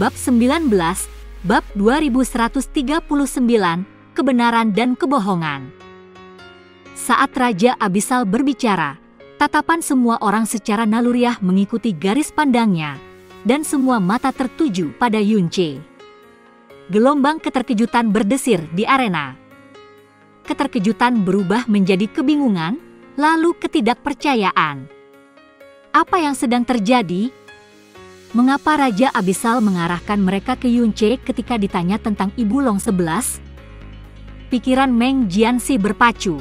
Bab 19, Bab 2139, Kebenaran dan Kebohongan. Saat Raja Abyssal berbicara, tatapan semua orang secara naluriah mengikuti garis pandangnya, dan semua mata tertuju pada Yunce. Gelombang keterkejutan berdesir di arena. Keterkejutan berubah menjadi kebingungan, lalu ketidakpercayaan. Apa yang sedang terjadi? Mengapa Raja Abyssal mengarahkan mereka ke Yunce ketika ditanya tentang Ibu Long 11? Pikiran Meng Jianxi berpacu.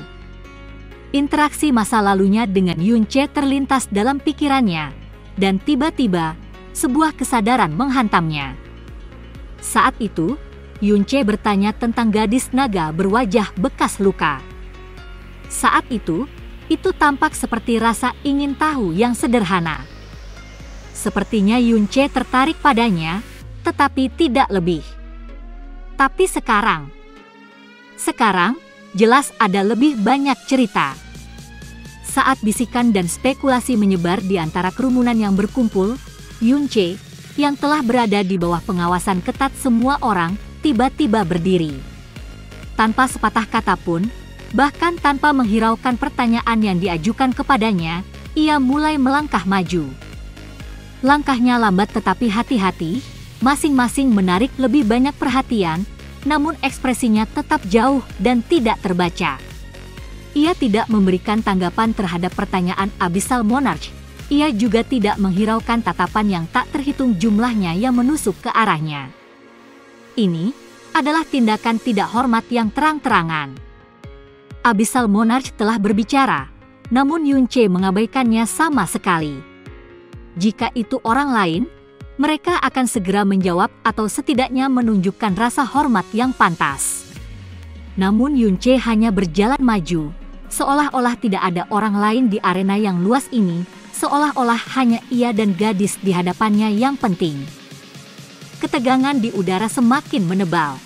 Interaksi masa lalunya dengan Yunce terlintas dalam pikirannya, dan tiba-tiba, sebuah kesadaran menghantamnya. Saat itu, Yunce bertanya tentang gadis naga berwajah bekas luka. Saat itu tampak seperti rasa ingin tahu yang sederhana. Sepertinya Yunce tertarik padanya, tetapi tidak lebih. Tapi sekarang jelas ada lebih banyak cerita. Saat bisikan dan spekulasi menyebar di antara kerumunan yang berkumpul, Yunce, yang telah berada di bawah pengawasan ketat semua orang, tiba-tiba berdiri. Tanpa sepatah kata pun, bahkan tanpa menghiraukan pertanyaan yang diajukan kepadanya, ia mulai melangkah maju. Langkahnya lambat tetapi hati-hati, masing-masing menarik lebih banyak perhatian, namun ekspresinya tetap jauh dan tidak terbaca. Ia tidak memberikan tanggapan terhadap pertanyaan Abyssal Monarch. Ia juga tidak menghiraukan tatapan yang tak terhitung jumlahnya yang menusuk ke arahnya. Ini adalah tindakan tidak hormat yang terang-terangan. Abyssal Monarch telah berbicara, namun Yunce mengabaikannya sama sekali. Jika itu orang lain, mereka akan segera menjawab atau setidaknya menunjukkan rasa hormat yang pantas. Namun Yunce hanya berjalan maju, seolah-olah tidak ada orang lain di arena yang luas ini, seolah-olah hanya ia dan gadis di hadapannya yang penting. Ketegangan di udara semakin menebal.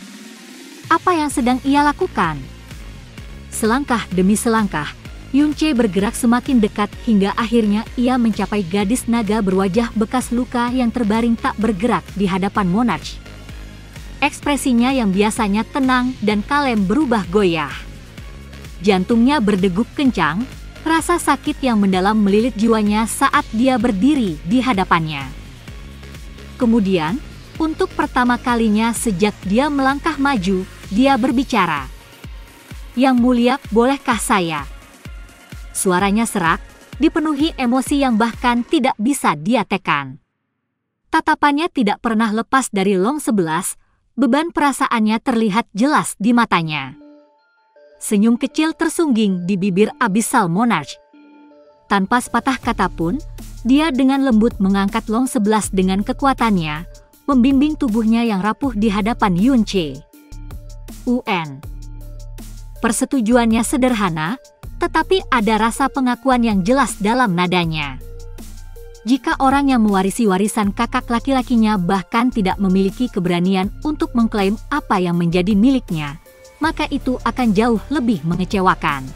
Apa yang sedang ia lakukan? Selangkah demi selangkah, Yunce bergerak semakin dekat hingga akhirnya ia mencapai gadis naga berwajah bekas luka yang terbaring tak bergerak di hadapan Monarch. Ekspresinya yang biasanya tenang dan kalem berubah goyah. Jantungnya berdegup kencang, rasa sakit yang mendalam melilit jiwanya saat dia berdiri di hadapannya. Kemudian, untuk pertama kalinya sejak dia melangkah maju, dia berbicara. "Yang mulia, bolehkah saya?" Suaranya serak, dipenuhi emosi yang bahkan tidak bisa dia tekan. Tatapannya tidak pernah lepas dari Long 11, beban perasaannya terlihat jelas di matanya. Senyum kecil tersungging di bibir Abyssal Monarch. Tanpa sepatah kata pun, dia dengan lembut mengangkat Long 11 dengan kekuatannya, membimbing tubuhnya yang rapuh di hadapan Yunce. Persetujuannya sederhana, tetapi ada rasa pengakuan yang jelas dalam nadanya. Jika orang yang mewarisi warisan kakak laki-lakinya bahkan tidak memiliki keberanian untuk mengklaim apa yang menjadi miliknya, maka itu akan jauh lebih mengecewakan.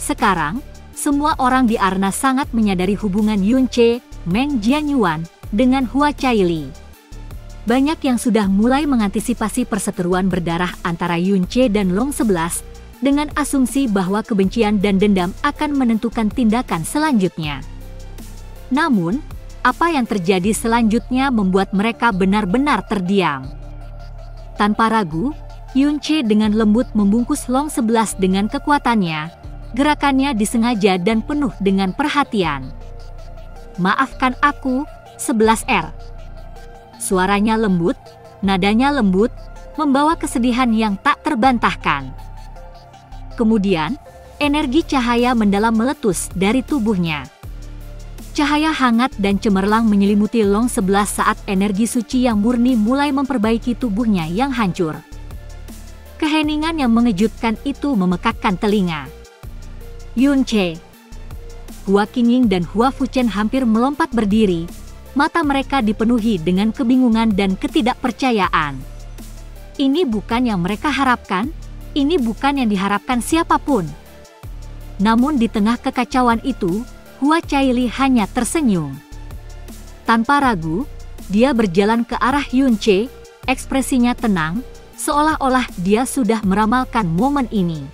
Sekarang, semua orang di arena sangat menyadari hubungan Yunce, Meng Jianyuan, dengan Hua Caili. Banyak yang sudah mulai mengantisipasi perseteruan berdarah antara Yunce dan Long 11, dengan asumsi bahwa kebencian dan dendam akan menentukan tindakan selanjutnya. Namun, apa yang terjadi selanjutnya membuat mereka benar-benar terdiam. Tanpa ragu, Yunce dengan lembut membungkus Long 11 dengan kekuatannya. Gerakannya disengaja dan penuh dengan perhatian. "Maafkan aku, 11R." Suaranya lembut, nadanya lembut, membawa kesedihan yang tak terbantahkan. Kemudian, energi cahaya mendalam meletus dari tubuhnya. Cahaya hangat dan cemerlang menyelimuti Long 11 saat energi suci yang murni mulai memperbaiki tubuhnya yang hancur. Keheningan yang mengejutkan itu memekakkan telinga. Yunce, Hua Qingying dan Hua Fuchen hampir melompat berdiri, mata mereka dipenuhi dengan kebingungan dan ketidakpercayaan. Ini bukan yang mereka harapkan. Ini bukan yang diharapkan siapapun. Namun di tengah kekacauan itu, Hua Caili hanya tersenyum. Tanpa ragu, dia berjalan ke arah Yunche, ekspresinya tenang, seolah-olah dia sudah meramalkan momen ini.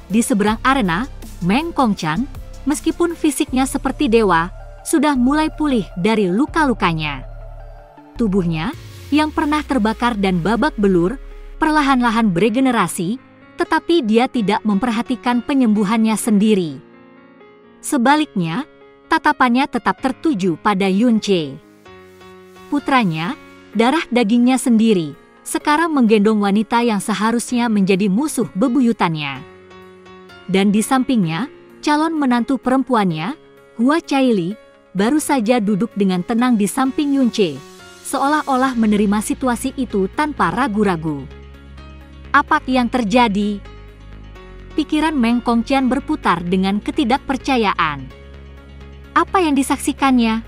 Di seberang arena, Meng Kongchan, meskipun fisiknya seperti dewa, sudah mulai pulih dari luka-lukanya. Tubuhnya, yang pernah terbakar dan babak belur, perlahan-lahan beregenerasi, tetapi dia tidak memperhatikan penyembuhannya sendiri. Sebaliknya, tatapannya tetap tertuju pada Yunche. Putranya, darah dagingnya sendiri, sekarang menggendong wanita yang seharusnya menjadi musuh bebuyutannya. Dan di sampingnya, calon menantu perempuannya, Hua Caili, baru saja duduk dengan tenang di samping Yunche, seolah-olah menerima situasi itu tanpa ragu-ragu. Apa yang terjadi? Pikiran Meng Kongchan berputar dengan ketidakpercayaan. Apa yang disaksikannya?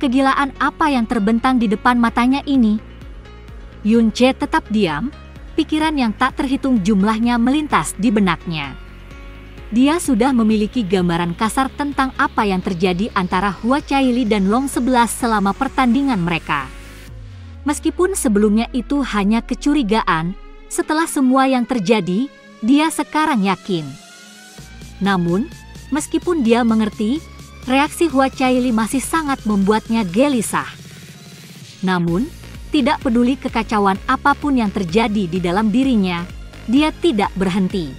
Kegilaan apa yang terbentang di depan matanya ini? Yunche tetap diam, pikiran yang tak terhitung jumlahnya melintas di benaknya. Dia sudah memiliki gambaran kasar tentang apa yang terjadi antara Hua Caili dan Long 11 selama pertandingan mereka. Meskipun sebelumnya itu hanya kecurigaan, setelah semua yang terjadi, dia sekarang yakin. Namun, meskipun dia mengerti, reaksi Hua Caili masih sangat membuatnya gelisah. Namun, tidak peduli kekacauan apapun yang terjadi di dalam dirinya, dia tidak berhenti.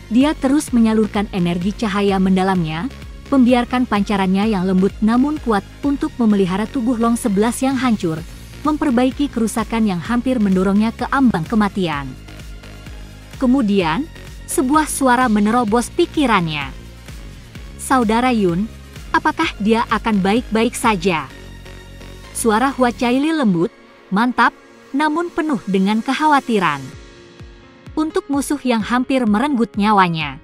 Dia terus menyalurkan energi cahaya mendalamnya, membiarkan pancarannya yang lembut namun kuat untuk memelihara tubuh Long 11 yang hancur, memperbaiki kerusakan yang hampir mendorongnya ke ambang kematian. Kemudian, sebuah suara menerobos pikirannya. Saudara Yun, apakah dia akan baik-baik saja? Suara Hua Caili lembut, mantap, namun penuh dengan kekhawatiran. Untuk musuh yang hampir merenggut nyawanya.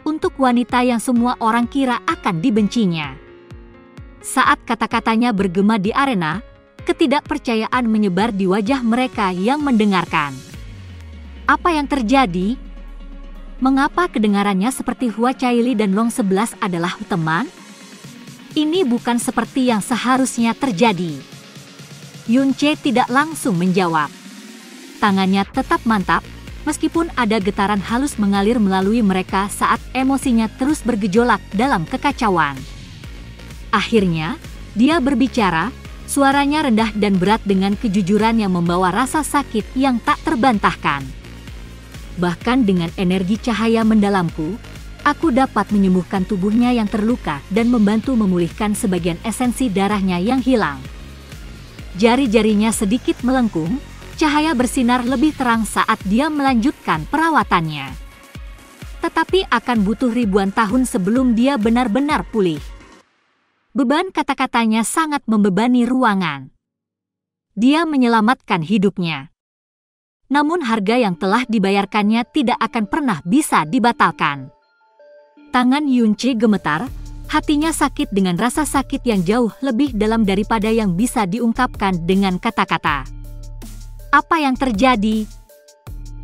Untuk wanita yang semua orang kira akan dibencinya. Saat kata-katanya bergema di arena, ketidakpercayaan menyebar di wajah mereka yang mendengarkan. Apa yang terjadi? Mengapa kedengarannya seperti Hua Caili dan Long 11 adalah teman? Ini bukan seperti yang seharusnya terjadi. Yunche tidak langsung menjawab. Tangannya tetap mantap, meskipun ada getaran halus mengalir melalui mereka saat emosinya terus bergejolak dalam kekacauan. Akhirnya, dia berbicara. Suaranya rendah dan berat dengan kejujuran yang membawa rasa sakit yang tak terbantahkan. Bahkan dengan energi cahaya mendalamku, aku dapat menyembuhkan tubuhnya yang terluka dan membantu memulihkan sebagian esensi darahnya yang hilang. Jari-jarinya sedikit melengkung, cahaya bersinar lebih terang saat dia melanjutkan perawatannya. Tetapi akan butuh ribuan tahun sebelum dia benar-benar pulih. Beban kata-katanya sangat membebani ruangan. Dia menyelamatkan hidupnya. Namun harga yang telah dibayarkannya tidak akan pernah bisa dibatalkan. Tangan Yunche gemetar, hatinya sakit dengan rasa sakit yang jauh lebih dalam daripada yang bisa diungkapkan dengan kata-kata. Apa yang terjadi?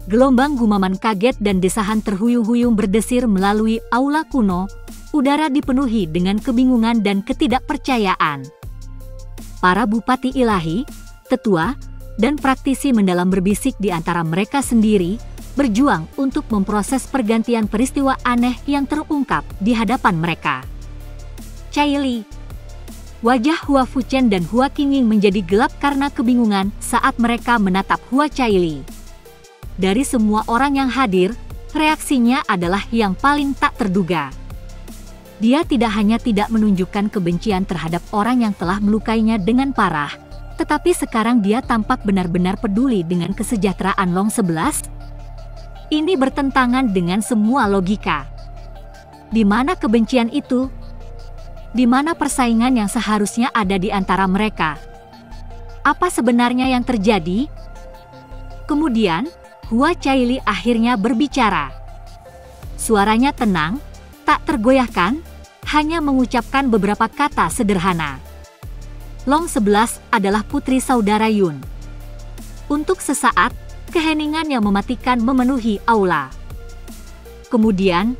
Gelombang gumaman kaget dan desahan terhuyung-huyung berdesir melalui aula kuno. Udara dipenuhi dengan kebingungan dan ketidakpercayaan. Para bupati ilahi, tetua, dan praktisi mendalam berbisik di antara mereka sendiri, berjuang untuk memproses pergantian peristiwa aneh yang terungkap di hadapan mereka. Caili. Wajah Hua Fuchen dan Hua Qingying menjadi gelap karena kebingungan saat mereka menatap Hua Caili. Dari semua orang yang hadir, reaksinya adalah yang paling tak terduga. Dia tidak hanya tidak menunjukkan kebencian terhadap orang yang telah melukainya dengan parah, tetapi sekarang dia tampak benar-benar peduli dengan kesejahteraan Long 11. Ini bertentangan dengan semua logika. Di mana kebencian itu? Di mana persaingan yang seharusnya ada di antara mereka? Apa sebenarnya yang terjadi? Kemudian, Hua Caili akhirnya berbicara. Suaranya tenang, tak tergoyahkan, hanya mengucapkan beberapa kata sederhana. Long 11 adalah putri saudara Yun. Untuk sesaat, keheningan yang mematikan memenuhi aula. Kemudian,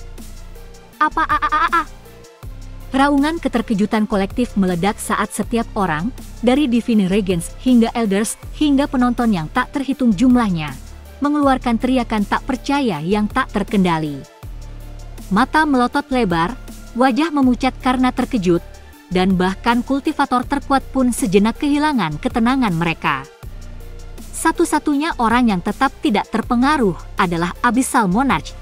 Raungan keterkejutan kolektif meledak saat setiap orang, dari Divine Regents hingga Elders hingga penonton yang tak terhitung jumlahnya, mengeluarkan teriakan tak percaya yang tak terkendali. Mata melotot lebar, wajah memucat karena terkejut, dan bahkan kultivator terkuat pun sejenak kehilangan ketenangan mereka. Satu-satunya orang yang tetap tidak terpengaruh adalah Abyssal Monarch.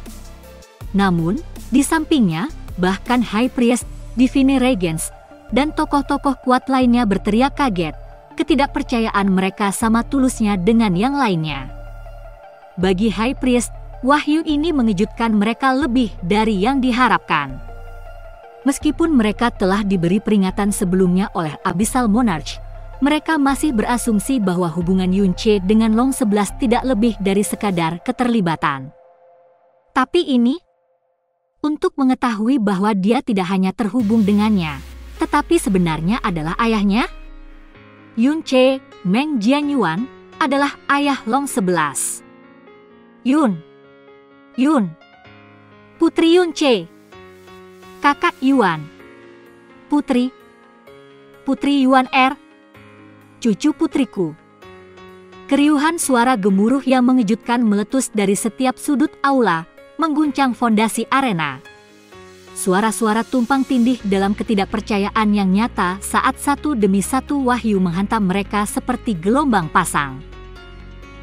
Namun, di sampingnya, bahkan High Priest, Divine Regents, dan tokoh-tokoh kuat lainnya berteriak kaget, ketidakpercayaan mereka sama tulusnya dengan yang lainnya. Bagi High Priest, wahyu ini mengejutkan mereka lebih dari yang diharapkan. Meskipun mereka telah diberi peringatan sebelumnya oleh Abyssal Monarch, mereka masih berasumsi bahwa hubungan Yunche dengan Long 11 tidak lebih dari sekadar keterlibatan. Tapi ini, untuk mengetahui bahwa dia tidak hanya terhubung dengannya, tetapi sebenarnya adalah ayahnya. Yunche, Meng Jianyuan, adalah ayah Long 11. Yun, Putri Yunche, Kakak Yuan, Putri Yuan cucu putriku. Keriuhan suara gemuruh yang mengejutkan meletus dari setiap sudut aula, mengguncang fondasi arena. Suara-suara tumpang tindih dalam ketidakpercayaan yang nyata saat satu demi satu wahyu menghantam mereka seperti gelombang pasang.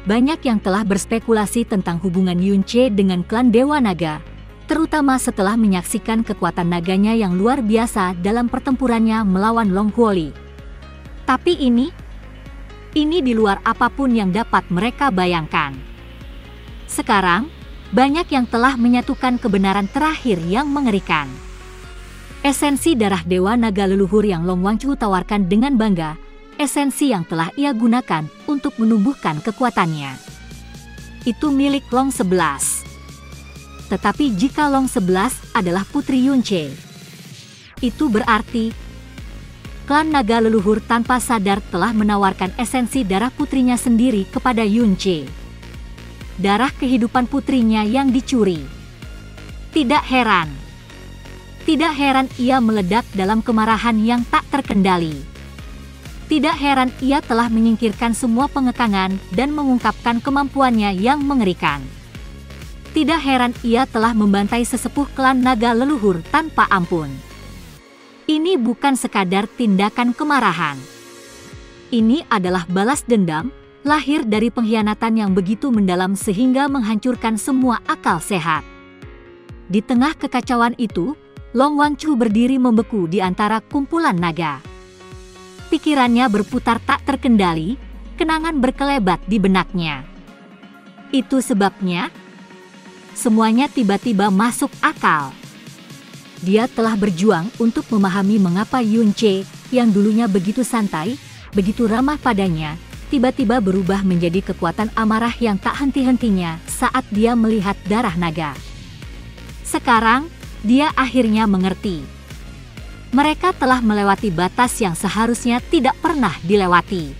Banyak yang telah berspekulasi tentang hubungan Yunche dengan klan Dewa Naga, terutama setelah menyaksikan kekuatan naganya yang luar biasa dalam pertempurannya melawan Long Huoli. Tapi ini di luar apapun yang dapat mereka bayangkan. Sekarang, banyak yang telah menyatukan kebenaran terakhir yang mengerikan. Esensi darah Dewa Naga leluhur yang Long Wangchu tawarkan dengan bangga, esensi yang telah ia gunakan untuk menumbuhkan kekuatannya. Itu milik Long 11. Tetapi jika Long 11 adalah putri Yunche, itu berarti klan naga leluhur tanpa sadar telah menawarkan esensi darah putrinya sendiri kepada Yunche. Darah kehidupan putrinya yang dicuri. Tidak heran ia meledak dalam kemarahan yang tak terkendali. Tidak heran ia telah menyingkirkan semua pengekangan dan mengungkapkan kemampuannya yang mengerikan. Tidak heran ia telah membantai sesepuh klan naga leluhur tanpa ampun. Ini bukan sekadar tindakan kemarahan. Ini adalah balas dendam, lahir dari pengkhianatan yang begitu mendalam sehingga menghancurkan semua akal sehat. Di tengah kekacauan itu, Long Wangchu berdiri membeku di antara kumpulan naga. Pikirannya berputar tak terkendali, kenangan berkelebat di benaknya. Itu sebabnya, semuanya tiba-tiba masuk akal. Dia telah berjuang untuk memahami mengapa Yunche, yang dulunya begitu santai, begitu ramah padanya, tiba-tiba berubah menjadi kekuatan amarah yang tak henti-hentinya saat dia melihat darah naga. Sekarang, dia akhirnya mengerti. Mereka telah melewati batas yang seharusnya tidak pernah dilewati.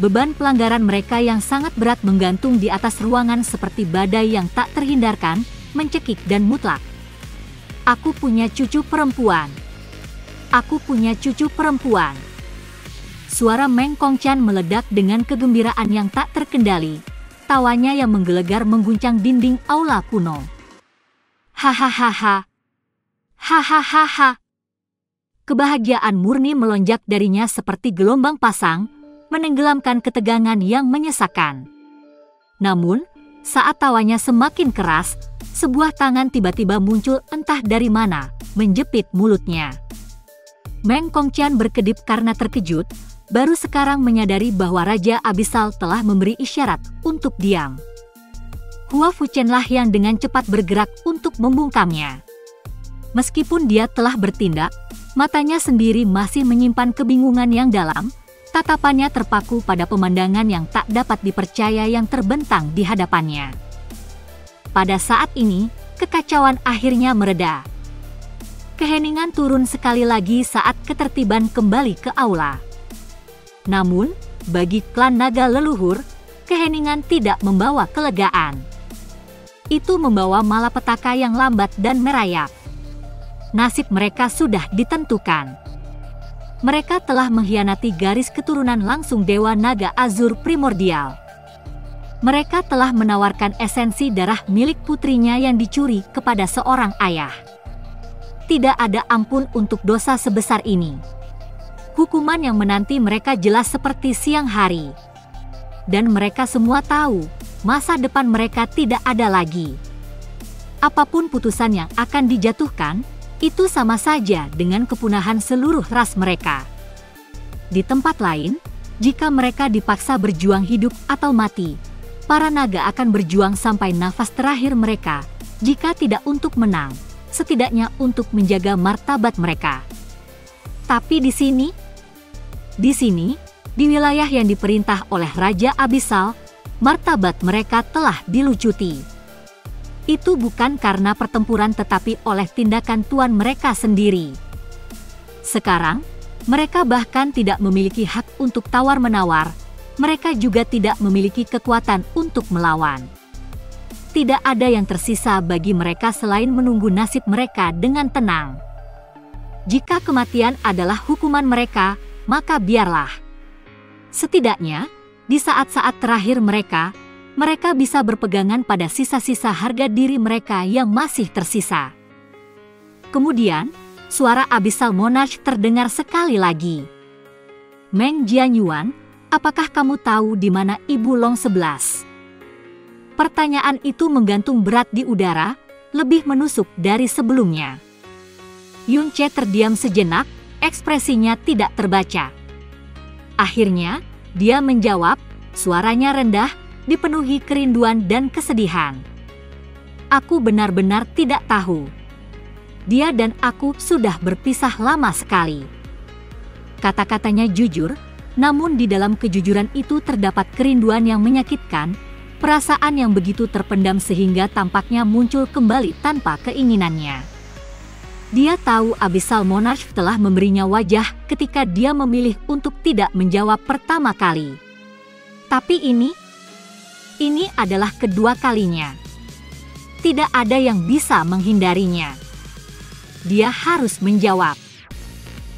Beban pelanggaran mereka yang sangat berat menggantung di atas ruangan seperti badai yang tak terhindarkan, mencekik dan mutlak. Aku punya cucu perempuan. Aku punya cucu perempuan. Suara Meng Kongqian meledak dengan kegembiraan yang tak terkendali. Tawanya yang menggelegar mengguncang dinding aula kuno. Hahaha. Hahaha. Kebahagiaan murni melonjak darinya seperti gelombang pasang, menenggelamkan ketegangan yang menyesakan. Namun, saat tawanya semakin keras, sebuah tangan tiba-tiba muncul entah dari mana, menjepit mulutnya. Meng Kongqian berkedip karena terkejut, baru sekarang menyadari bahwa Raja Abyssal telah memberi isyarat untuk diam. Hua Fuchenlah yang dengan cepat bergerak untuk membungkamnya. Meskipun dia telah bertindak, matanya sendiri masih menyimpan kebingungan yang dalam, tatapannya terpaku pada pemandangan yang tak dapat dipercaya yang terbentang di hadapannya. Pada saat ini, kekacauan akhirnya mereda. Keheningan turun sekali lagi saat ketertiban kembali ke aula. Namun, bagi klan naga leluhur, keheningan tidak membawa kelegaan. Itu membawa malapetaka yang lambat dan merayap. nasib mereka sudah ditentukan. Mereka telah mengkhianati garis keturunan langsung Dewa Naga Azur Primordial. Mereka telah menawarkan esensi darah milik putrinya yang dicuri kepada seorang ayah. Tidak ada ampun untuk dosa sebesar ini. Hukuman yang menanti mereka jelas seperti siang hari. Dan mereka semua tahu, masa depan mereka tidak ada lagi. Apapun putusan yang akan dijatuhkan, itu sama saja dengan kepunahan seluruh ras mereka. Di tempat lain, jika mereka dipaksa berjuang hidup atau mati, para naga akan berjuang sampai nafas terakhir mereka, jika tidak untuk menang, setidaknya untuk menjaga martabat mereka. Tapi di sini, di wilayah yang diperintah oleh Raja Abyssal, martabat mereka telah dilucuti. Itu bukan karena pertempuran tetapi oleh tindakan tuan mereka sendiri. Sekarang, mereka bahkan tidak memiliki hak untuk tawar-menawar, mereka juga tidak memiliki kekuatan untuk melawan. Tidak ada yang tersisa bagi mereka selain menunggu nasib mereka dengan tenang. Jika kematian adalah hukuman mereka, maka biarlah. Setidaknya, di saat-saat terakhir mereka bisa berpegangan pada sisa-sisa harga diri mereka yang masih tersisa. Kemudian, suara Abyssal Monarch terdengar sekali lagi. Meng Jianyuan, apakah kamu tahu di mana Ibu Long 11? Pertanyaan itu menggantung berat di udara, lebih menusuk dari sebelumnya. Yunce terdiam sejenak, ekspresinya tidak terbaca. Akhirnya, dia menjawab, suaranya rendah, dipenuhi kerinduan dan kesedihan. Aku benar-benar tidak tahu. Dia dan aku sudah berpisah lama sekali. Kata-katanya jujur, namun di dalam kejujuran itu terdapat kerinduan yang menyakitkan, perasaan yang begitu terpendam sehingga tampaknya muncul kembali tanpa keinginannya. Dia tahu Abyssal Monarch telah memberinya wajah ketika dia memilih untuk tidak menjawab pertama kali. Tapi ini adalah kedua kalinya. Tidak ada yang bisa menghindarinya. Dia harus menjawab.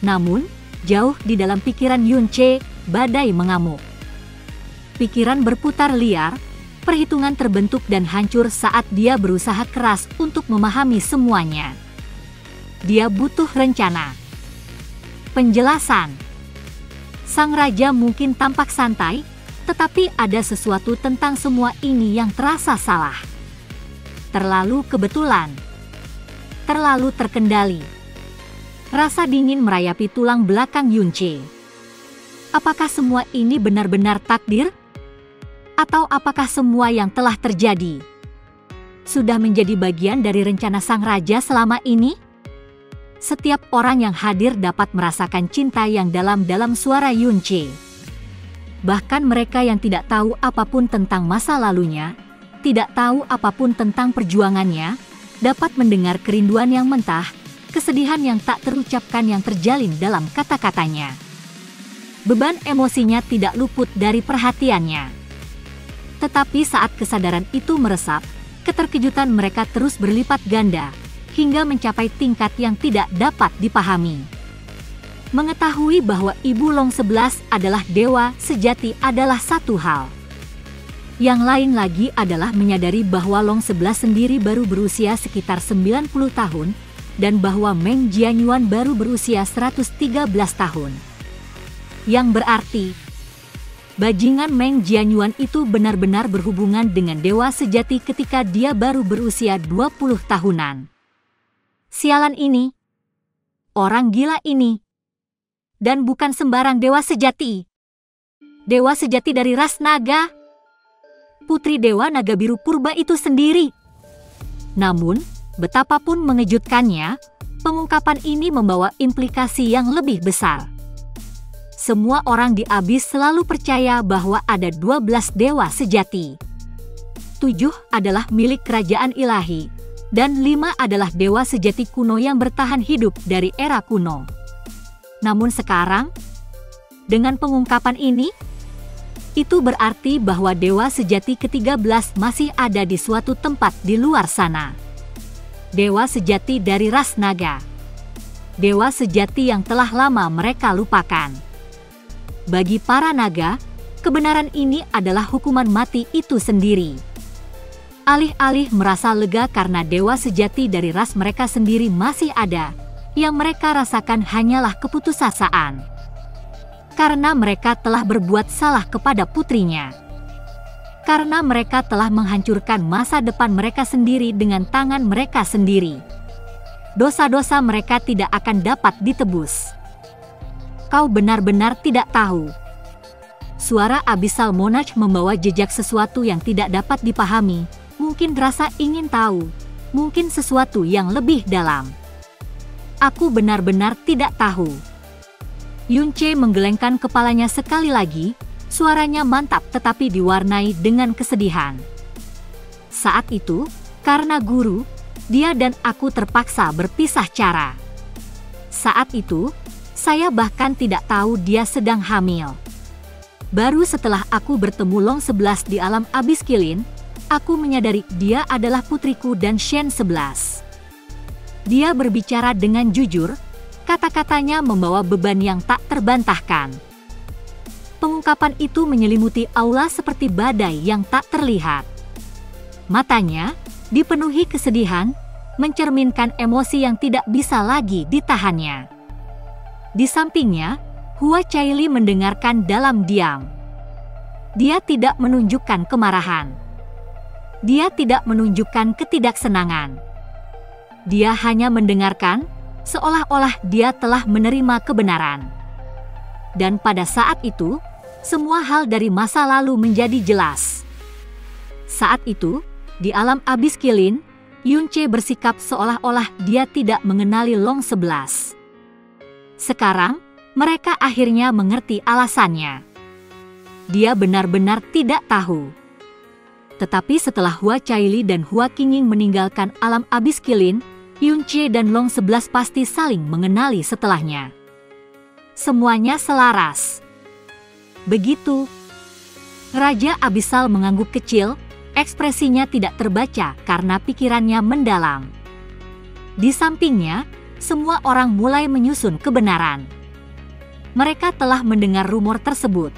Namun, jauh di dalam pikiran Yunce, badai mengamuk. Pikiran berputar liar, perhitungan terbentuk dan hancur saat dia berusaha keras untuk memahami semuanya. Dia butuh rencana. Penjelasan. Sang raja mungkin tampak santai, tetapi ada sesuatu tentang semua ini yang terasa salah. Terlalu kebetulan. Terlalu terkendali. Rasa dingin merayapi tulang belakang Yunce. Apakah semua ini benar-benar takdir? Atau apakah semua yang telah terjadi sudah menjadi bagian dari rencana sang raja selama ini? Setiap orang yang hadir dapat merasakan cinta yang dalam suara Yunce. Bahkan mereka yang tidak tahu apapun tentang masa lalunya, tidak tahu apapun tentang perjuangannya, dapat mendengar kerinduan yang mentah, kesedihan yang tak terucapkan yang terjalin dalam kata-katanya. Beban emosinya tidak luput dari perhatiannya. Tetapi saat kesadaran itu meresap, keterkejutan mereka terus berlipat ganda, hingga mencapai tingkat yang tidak dapat dipahami. Mengetahui bahwa Ibu Long 11 adalah dewa sejati adalah satu hal. Yang lain lagi adalah menyadari bahwa Long 11 sendiri baru berusia sekitar 90 tahun, dan bahwa Meng Jianyuan baru berusia 113 tahun. Yang berarti, bajingan Meng Jianyuan itu benar-benar berhubungan dengan dewa sejati ketika dia baru berusia 20 tahunan. Sialan ini. Orang gila ini. Dan bukan sembarang dewa sejati. Dewa sejati dari ras naga. Putri Dewa Naga Biru Purba itu sendiri. Namun, betapapun mengejutkannya, pengungkapan ini membawa implikasi yang lebih besar. Semua orang di Abyss selalu percaya bahwa ada 12 dewa sejati. 7 adalah milik kerajaan ilahi, dan 5 adalah dewa sejati kuno yang bertahan hidup dari era kuno. Namun sekarang, dengan pengungkapan ini, itu berarti bahwa dewa sejati ke-13 masih ada di suatu tempat di luar sana. Dewa sejati dari ras naga. dewa sejati yang telah lama mereka lupakan. Bagi para naga, kebenaran ini adalah hukuman mati itu sendiri. Alih-alih merasa lega karena dewa sejati dari ras mereka sendiri masih ada, yang mereka rasakan hanyalah keputusasaan. Karena mereka telah berbuat salah kepada putrinya. Karena mereka telah menghancurkan masa depan mereka sendiri dengan tangan mereka sendiri. Dosa-dosa mereka tidak akan dapat ditebus. Kau benar-benar tidak tahu. Suara Abyssal Monarch membawa jejak sesuatu yang tidak dapat dipahami, mungkin rasa ingin tahu, mungkin sesuatu yang lebih dalam. Aku benar-benar tidak tahu. Yunce menggelengkan kepalanya sekali lagi, suaranya mantap tetapi diwarnai dengan kesedihan. Saat itu, karena guru, dia dan aku terpaksa berpisah cara. Saat itu, saya bahkan tidak tahu dia sedang hamil. Baru setelah aku bertemu Long 11 di alam Abyss Qilin, aku menyadari dia adalah putriku dan Shen 11. Dia berbicara dengan jujur, kata-katanya membawa beban yang tak terbantahkan. Pengungkapan itu menyelimuti aula seperti badai yang tak terlihat. Matanya dipenuhi kesedihan, mencerminkan emosi yang tidak bisa lagi ditahannya. Di sampingnya, Hua Caili mendengarkan dalam diam. Dia tidak menunjukkan kemarahan. Dia tidak menunjukkan ketidaksenangan. Dia hanya mendengarkan, seolah-olah dia telah menerima kebenaran. Dan pada saat itu, semua hal dari masa lalu menjadi jelas. Saat itu, di alam Abyss Qilin, Yunce bersikap seolah-olah dia tidak mengenali Long 11. Sekarang, mereka akhirnya mengerti alasannya. Dia benar-benar tidak tahu. Tetapi setelah Hua Caili dan Hua Qingying meninggalkan alam Abyss Qilin, Yunce dan Long 11 pasti saling mengenali setelahnya. Semuanya selaras. Begitu. Raja Abyssal mengangguk kecil, ekspresinya tidak terbaca karena pikirannya mendalam. Di sampingnya, semua orang mulai menyusun kebenaran. Mereka telah mendengar rumor tersebut.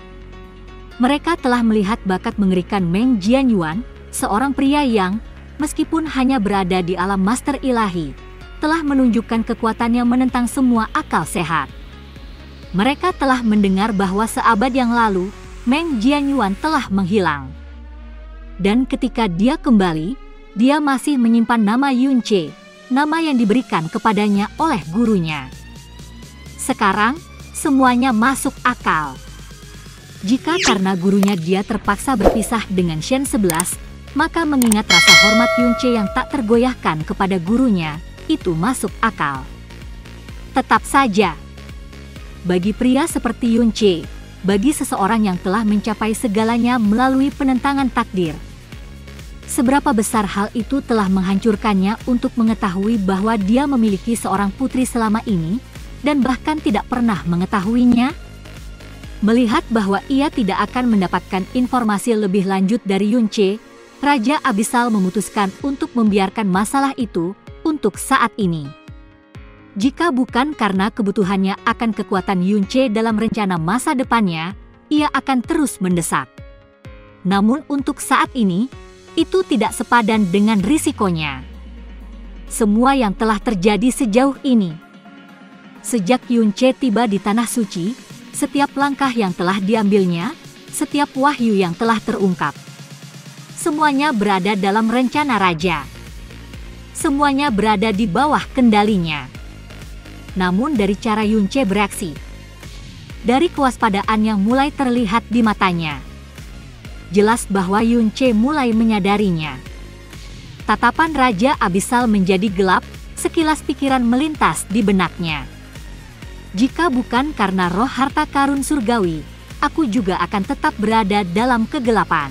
Mereka telah melihat bakat mengerikan Meng Jianyuan, seorang pria yang, meskipun hanya berada di alam Master Ilahi, telah menunjukkan kekuatannya menentang semua akal sehat. Mereka telah mendengar bahwa seabad yang lalu, Meng Jianyuan telah menghilang. Dan ketika dia kembali, dia masih menyimpan nama Yunce, nama yang diberikan kepadanya oleh gurunya. Sekarang, semuanya masuk akal. Jika karena gurunya dia terpaksa berpisah dengan Shen 11, maka mengingat rasa hormat Yunce yang tak tergoyahkan kepada gurunya, itu masuk akal. Tetap saja, bagi pria seperti Yunce, bagi seseorang yang telah mencapai segalanya melalui penentangan takdir, seberapa besar hal itu telah menghancurkannya untuk mengetahui bahwa dia memiliki seorang putri selama ini, dan bahkan tidak pernah mengetahuinya. Melihat bahwa ia tidak akan mendapatkan informasi lebih lanjut dari Yunce, Raja Abyssal memutuskan untuk membiarkan masalah itu untuk saat ini. Jika bukan karena kebutuhannya akan kekuatan Yunce dalam rencana masa depannya, ia akan terus mendesak. Namun untuk saat ini, itu tidak sepadan dengan risikonya. Semua yang telah terjadi sejauh ini. Sejak Yunce tiba di Tanah Suci, setiap langkah yang telah diambilnya, setiap wahyu yang telah terungkap, semuanya berada dalam rencana raja. Semuanya berada di bawah kendalinya. Namun dari cara Yunce bereaksi, dari kewaspadaan yang mulai terlihat di matanya, jelas bahwa Yunce mulai menyadarinya. Tatapan Raja Abyssal menjadi gelap, sekilas pikiran melintas di benaknya. Jika bukan karena roh harta karun surgawi, aku juga akan tetap berada dalam kegelapan.